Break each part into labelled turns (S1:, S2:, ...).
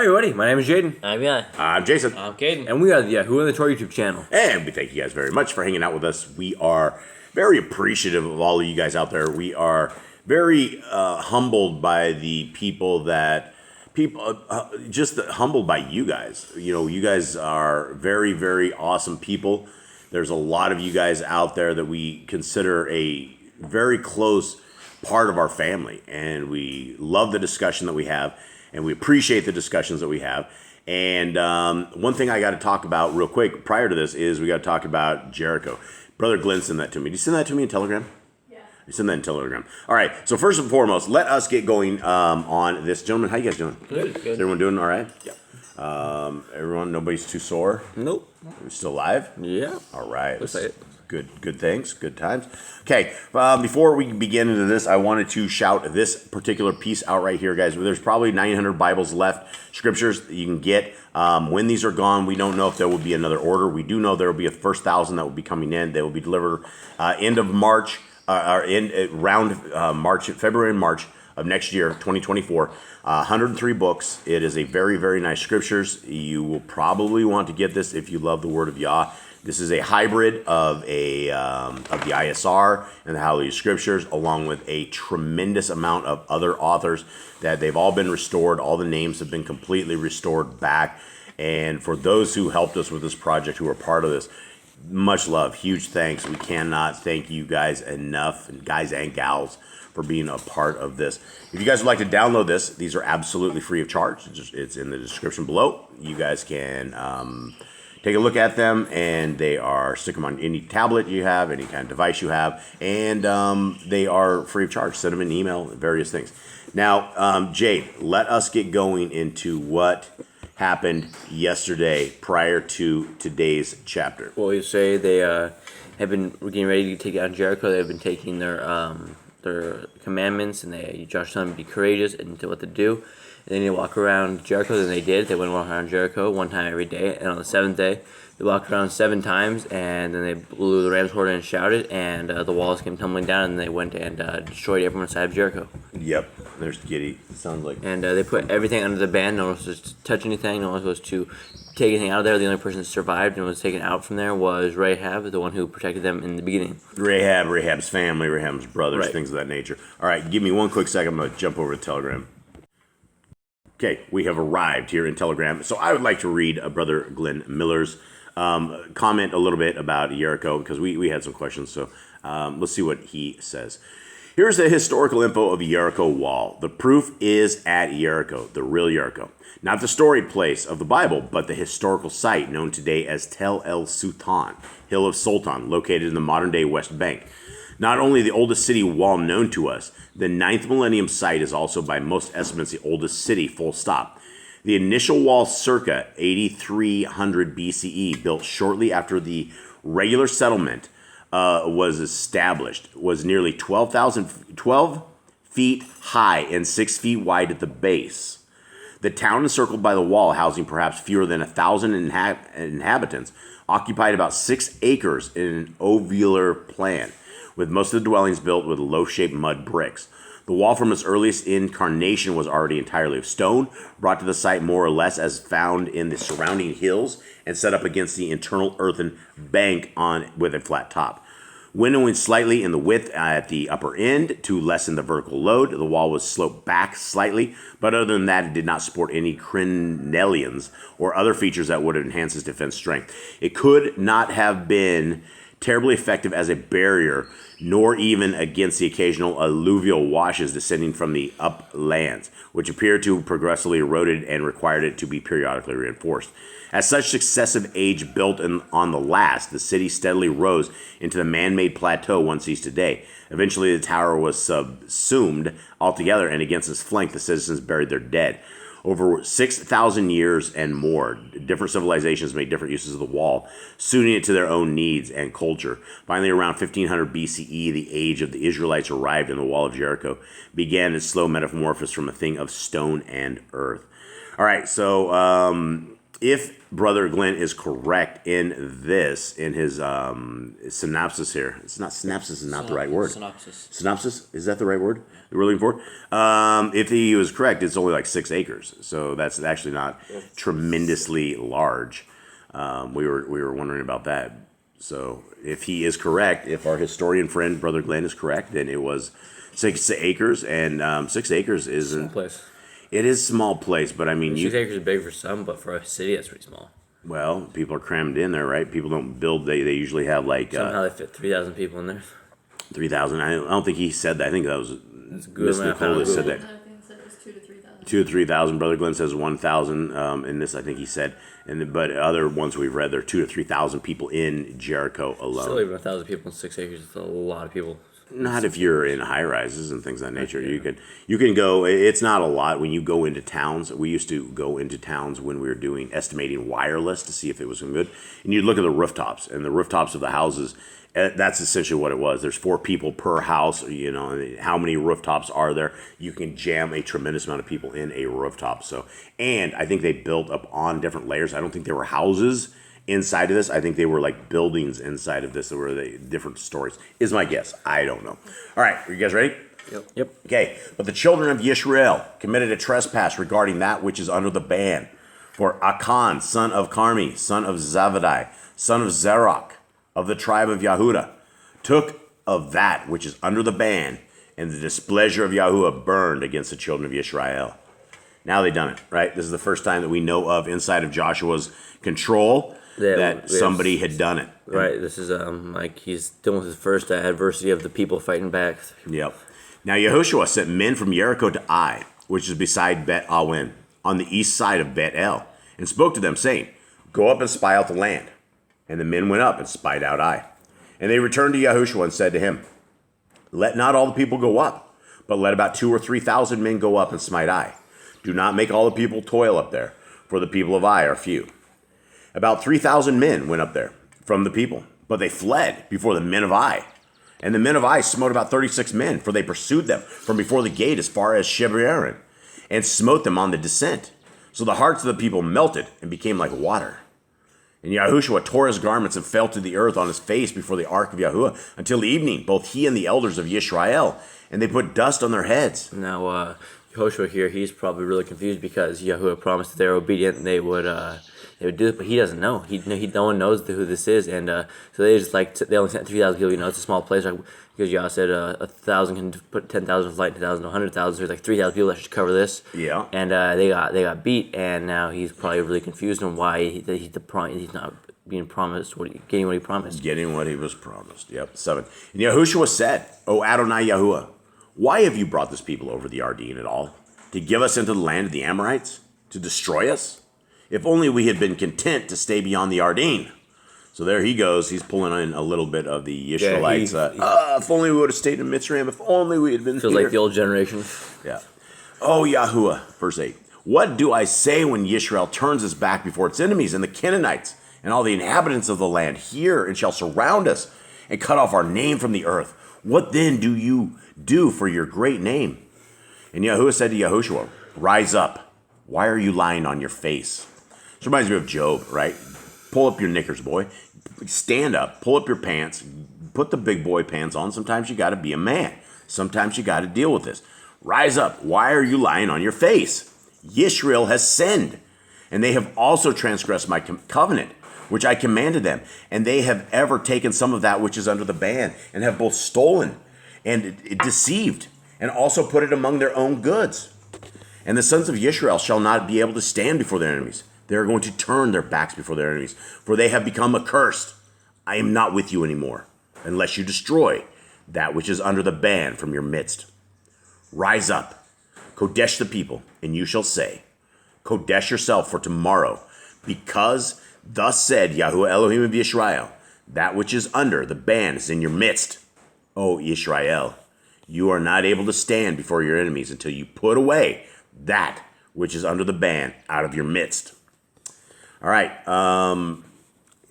S1: Hi everybody, my name is Jaden.
S2: I'm Yah.
S3: I'm Jason.
S2: I'm Caden.
S1: And we are the Yahuwah the Torah YouTube channel.
S3: And we thank you guys very much for hanging out with us. We are very appreciative of all of you guys out there. We are very humbled by the just humbled by you guys. You know, you guys are very, very awesome people. There's a lot of you guys out there that we consider a very close part of our family. And we love the discussion that we have. And we appreciate the discussions that we have. And one thing I got to talk about real quick prior to this is we got to talk about Jericho. Brother Glenn sent that to me. Did you send that to me in Telegram?
S4: Yeah.
S3: You sent that in Telegram. All right. So first and foremost, let us get going on this. Gentlemen, how you guys doing?
S2: Good.
S3: Is everyone doing all right? Yeah. Everyone, nobody's too sore?
S1: Nope.
S3: We're still alive?
S1: Yeah.
S3: All right.
S1: Let's say it.
S3: Good things, good times. Okay, before we begin into this, I wanted to shout this particular piece out right here, guys. There's probably 900 Bibles left, scriptures that you can get. When these are gone, we don't know if there will be another order. We do know there will be a first 1,000 that will be coming in. They will be delivered end of March, or around February and March of next year, 2024. 103 books. It is a very, very nice scriptures. You will probably want to get this if you love the Word of Yah. This is a hybrid of the ISR and the Hallelujah Scriptures, along with a tremendous amount of other authors that they've all been restored. All the names have been completely restored back. And for those who helped us with this project, who are part of this, much love, huge thanks. We cannot thank you guys enough, and guys and gals, for being a part of this. If you guys would like to download this, these are absolutely free of charge. It's in the description below. You guys can take a look at them, and they are, stick them on any tablet you have, any kind of device you have, and they are free of charge. Send them an email, various things. Now, Jade, let us get going into what happened yesterday prior to today's chapter.
S1: Well, you say they have been getting ready to take out Jericho. They've been taking their commandments, and Josh told them to be courageous and to what to do. And then they walk around Jericho, and they did. They went around Jericho one time every day. And on the seventh day, they walked around 7 times, and then they blew the ram's horn and shouted, and the walls came tumbling down, and they went and destroyed everyone inside of Jericho.
S3: Yep, there's Giddy. Sounds like.
S1: And they put everything under the ban. No one was supposed to touch anything. No one was supposed to take anything out of there. The only person that survived and was taken out from there was Rahab, the one who protected them in the beginning.
S3: Rahab's family, Rahab's brothers,
S1: Right.
S3: things of that nature. All right, give me one quick second. I'm going to jump over to Telegram. Okay, we have arrived here in Telegram. So I would like to read Brother Glenn Miller's comment a little bit about Jericho, because we had some questions. So let's see what he says. Here's the historical info of Jericho Wall. The proof is at Jericho, the real Jericho. Not the storied place of the Bible, but the historical site known today as Tel El Sultan, Hill of Sultan, located in the modern-day West Bank. Not only the oldest city wall known to us, the 9th millennium site is also by most estimates the oldest city, full stop. The initial wall circa 8300 BCE, built shortly after the regular settlement was established, was nearly 12 feet high and 6 feet wide at the base. The town encircled by the wall, housing perhaps fewer than 1,000 inhabitants, occupied about 6 acres in an ovular plan, with most of the dwellings built with loaf-shaped mud bricks. The wall from its earliest incarnation was already entirely of stone, brought to the site more or less as found in the surrounding hills, and set up against the internal earthen bank with a flat top. Winnowing slightly in the width at the upper end to lessen the vertical load, the wall was sloped back slightly, but other than that, it did not support any crenellons or other features that would enhance its defense strength. It could not have been terribly effective as a barrier, nor even against the occasional alluvial washes descending from the uplands, which appeared to progressively eroded and required it to be periodically reinforced. As such successive age built on the last, the city steadily rose into the man-made plateau one sees today. Eventually, the tower was subsumed altogether, and against its flank, the citizens buried their dead. Over 6,000 years and more, different civilizations made different uses of the wall, suiting it to their own needs and culture. Finally, around 1500 BCE, the age of the Israelites arrived, and the wall of Jericho began its slow metamorphosis from a thing of stone and earth. All right, so if Brother Glenn is correct in this, in his synopsis here, it's not synopsis is not the right word. Synopsis, is that the right word that we're looking for? If he was correct, it's only like 6 acres, so that's actually not tremendously large. We were wondering about that. So if he is correct, if our historian friend Brother Glenn is correct, then it was 6 acres, and 6 acres isn't.
S1: Place.
S3: It is a small place, but I mean,
S1: 6 acres is big for some, but for a city, that's pretty small.
S3: Well, people are crammed in there, right? People don't build. They usually have like
S1: somehow they fit 3,000 people in there.
S3: 3,000. I don't think he said that. I think that was Miss Nicole that said that.
S2: I think it was 2,000 to 3,000.
S3: 2,000 to 3,000. Brother Glenn says 1,000. In this, I think he said, but other ones we've read, there are 2,000 to 3,000 people in Jericho alone.
S1: Still, even 1,000 people in 6 acres is a lot of people.
S3: Not if you're in high rises and things of that nature. Yeah. You can go. It's not a lot when you go into towns. We used to go into towns when we were doing estimating wireless to see if it was good, and you'd look at the rooftops and the rooftops of the houses. That's essentially what it was. There's 4 people per house. You know how many rooftops are there? You can jam a tremendous amount of people in a rooftop. So, and I think they built up on different layers. I don't think there were houses inside of this. I think they were like buildings inside of this that were the different stories, is my guess. I don't know. All right, are you guys ready?
S1: Yep.
S3: Okay, but the children of Yisrael committed a trespass regarding that which is under the ban. For Achan, son of Carmi, son of Zavadai, son of Zerach, of the tribe of Yehuda, took of that which is under the ban, and the displeasure of Yahuwah burned against the children of Yisrael. Now they've done it, right? This is the first time that we know of inside of Joshua's control that somebody had done it.
S1: Right. This is like he's dealing with his first adversity of the people fighting back.
S3: Yep. Now YAHOSHUA sent men from Jericho to Ai, which is beside Bet Awen, on the east side of Bet El, and spoke to them, saying, "Go up and spy out the land." And the men went up and spied out Ai. And they returned to YAHOSHUA and said to him, "Let not all the people go up, but let about 2,000 or 3,000 men go up and smite Ai. Do not make all the people toil up there, for the people of Ai are few." About 3,000 men went up there from the people, but they fled before the men of Ai. And the men of Ai smote about 36 men, for they pursued them from before the gate as far as Shebarim, and smote them on the descent. So the hearts of the people melted and became like water. And YAHOSHUA tore his garments and fell to the earth on his face before the ark of Yahuwah until the evening, both he and the elders of Yisrael, and they put dust on their heads.
S1: Now, Yehoshua here, he's probably really confused because Yahuwah promised that they were obedient and they would do it, but he doesn't know. No one knows who this is, and so they just they only sent 3,000 people. You know, it's a small place, because Yah said 1,000 can put 10,000 to flight, 10,000 to 100,000. So there's like 3,000 people that should cover this.
S3: Yeah.
S1: And they got beat, and now he's probably really confused on why he's not being promised getting what he promised.
S3: Getting what he was promised. Yep. 7. And YAHOSHUA said, "O Adonai Yahuwah, why have you brought this people over the Ardean at all? To give us into the land of the Amorites? To destroy us? If only we had been content to stay beyond the Ardean." So there he goes. He's pulling in a little bit of the Israelites. If only we would have stayed in Mitzrayim. If only we had been
S1: Feels
S3: here.
S1: like the old generation.
S3: Yeah. "Oh, Yahuwah," verse 8, "what do I say when Yisrael turns his back before its enemies and the Canaanites and all the inhabitants of the land hear and shall surround us and cut off our name from the earth? What then do you do for your great name?" And Yahuwah said to YAHOSHUA, "Rise up. Why are you lying on your face?" This reminds me of Job, right? Pull up your knickers, boy. Stand up. Pull up your pants. Put the big boy pants on. Sometimes you got to be a man. Sometimes you got to deal with this. Rise up. Why are you lying on your face? Yisrael has sinned, and they have also transgressed my covenant, which I commanded them. And they have ever taken some of that which is under the ban, and have both stolen and deceived, and also put it among their own goods. And the sons of Yisrael shall not be able to stand before their enemies. They are going to turn their backs before their enemies, for they have become accursed. I am not with you anymore, unless you destroy that which is under the ban from your midst. Rise up, Kodesh the people, and you shall say, Kodesh yourself for tomorrow, because thus said Yahuwah Elohim of Yisrael, that which is under the ban is in your midst. O Israel, you are not able to stand before your enemies until you put away that which is under the ban out of your midst. All right.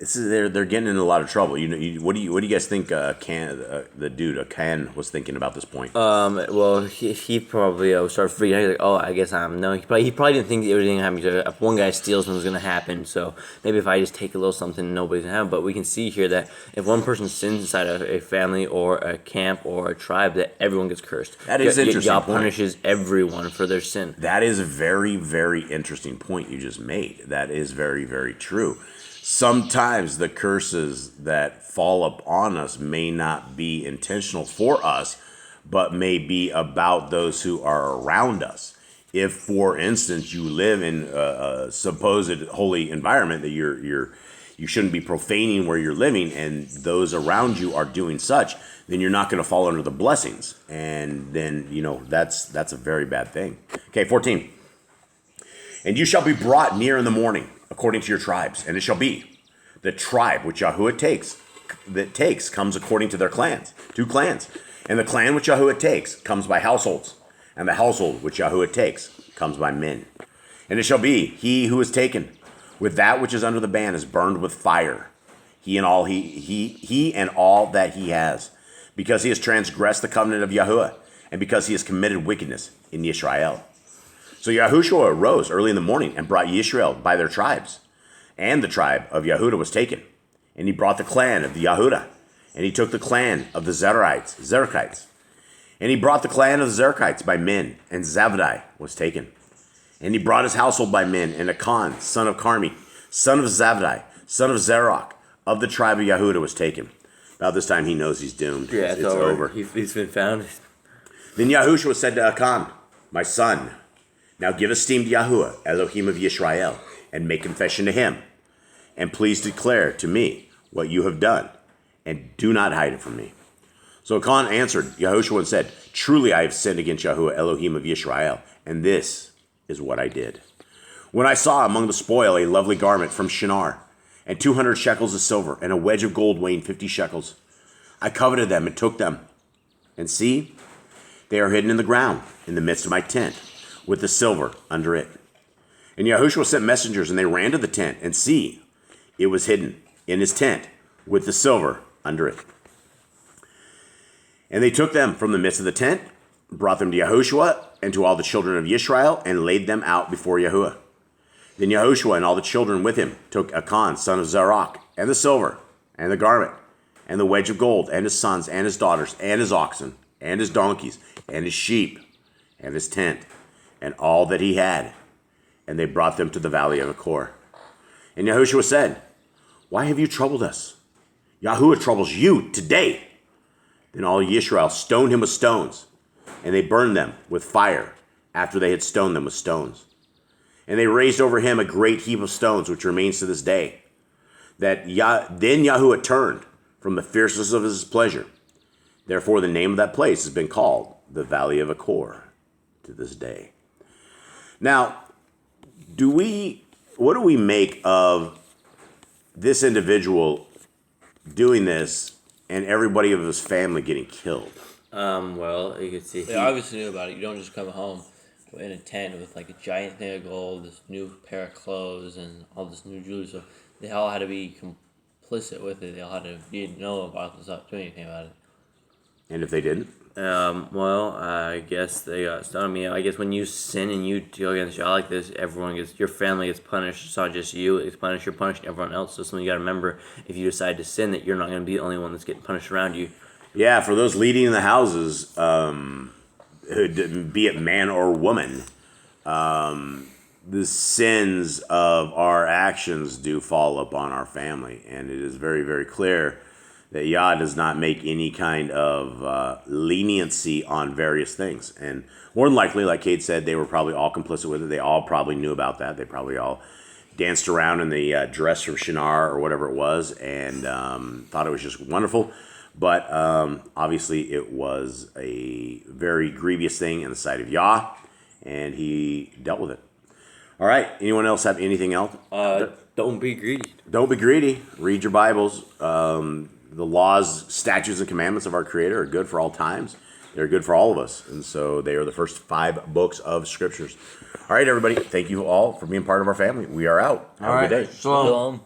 S3: they're getting in a lot of trouble. What do you guys think? The dude Can was thinking about this point.
S1: Well, he probably started freaking out. He's like, oh, I guess I'm no. He probably didn't think that everything happened. If one guy steals, something's gonna happen. So maybe if I just take a little something, nobody's gonna have it. But we can see here that if one person sins inside of a family or a camp or a tribe, that everyone gets cursed.
S3: That is interesting.
S1: Yah punishes everyone for their sin.
S3: That is a very, very interesting point you just made. That is very, very true. Sometimes the curses that fall upon us may not be intentional for us, but may be about those who are around us. If, for instance, you live in a supposed holy environment that you shouldn't be profaning where you're living, and those around you are doing such, then you're not going to fall under the blessings, and then that's a very bad thing. Okay, 14. And you shall be brought near in the morning, according to your tribes, and it shall be the tribe which Yahuwah takes comes according to their clans, 2 clans, and the clan which Yahuwah takes comes by households, and the household which Yahuwah takes comes by men. And it shall be he who is taken with that which is under the ban is burned with fire, he and all that he has, because he has transgressed the covenant of Yahuwah, and because he has committed wickedness in Israel. So YAHOSHUA arose early in the morning and brought Yisrael by their tribes. And the tribe of Yehudah was taken. And he brought the clan of the Yehudah. And he took the clan of the Zerachites. And he brought the clan of the Zerachites by men. And Zabdi was taken. And he brought his household by men. And Achan, son of Carmi, son of Zabdi, son of Zerach, of the tribe of Yehudah was taken. About this time he knows he's doomed.
S1: Yeah, it's over. He's been found.
S3: Then YAHOSHUA said to Achan, my son, now give esteem to Yahuwah, Elohim of Yisrael, and make confession to him. And please declare to me what you have done, and do not hide it from me. So Achan answered YAHOSHUA and said, truly I have sinned against Yahuwah, Elohim of Yisrael, and this is what I did. When I saw among the spoil a lovely garment from Shinar, and 200 shekels of silver, and a wedge of gold weighing 50 shekels, I coveted them and took them. And see, they are hidden in the ground, in the midst of my tent, with the silver under it. And YAHOSHUA sent messengers, and they ran to the tent, and see, it was hidden in his tent, with the silver under it. And they took them from the midst of the tent, brought them to YAHOSHUA, and to all the children of Israel, and laid them out before Yahuwah. Then YAHOSHUA and all the children with him took Achan, son of Zerach, and the silver, and the garment, and the wedge of gold, and his sons, and his daughters, and his oxen, and his donkeys, and his sheep, and his tent, and all that he had, and they brought them to the valley of Achor. And YAHOSHUA said, why have you troubled us? Yahuwah troubles you today. Then all Yisrael stoned him with stones, and they burned them with fire after they had stoned them with stones. And they raised over him a great heap of stones, which remains to this day. Then Yahuwah turned from the fierceness of his pleasure. Therefore the name of that place has been called the Valley of Achor to this day. Now, what do we make of this individual doing this and everybody of his family getting killed?
S1: Well, you can see
S2: They obviously knew about it. You don't just come home in a tent with like a giant thing of gold, this new pair of clothes, and all this new jewelry. So they all had to be complicit with it. They all had to know about this, not do anything about it.
S3: And if they didn't?
S1: Well, I guess they got stoned. I mean, I guess when you sin and you go against Yah like this, your family gets punished. It's not just you, it's punished. You're punishing everyone else. So something you got to remember, if you decide to sin, that you're not going to be the only one that's getting punished around you.
S3: Yeah, for those leading the houses, be it man or woman, the sins of our actions do fall upon our family. And it is very, very clear that Yah does not make any kind of leniency on various things. And more than likely, like Cade said, they were probably all complicit with it. They all probably knew about that. They probably all danced around in the dress from Shinar or whatever it was and thought it was just wonderful. But obviously it was a very grievous thing in the sight of Yah, and he dealt with it. All right, anyone else have anything else?
S1: Don't be greedy.
S3: Don't be greedy. Read your Bibles. The laws, statutes, and commandments of our Creator are good for all times. They're good for all of us. And so they are the first 5 books of Scriptures. All right, everybody. Thank you all for being part of our family. We are out. Have a good day.
S1: Shalom.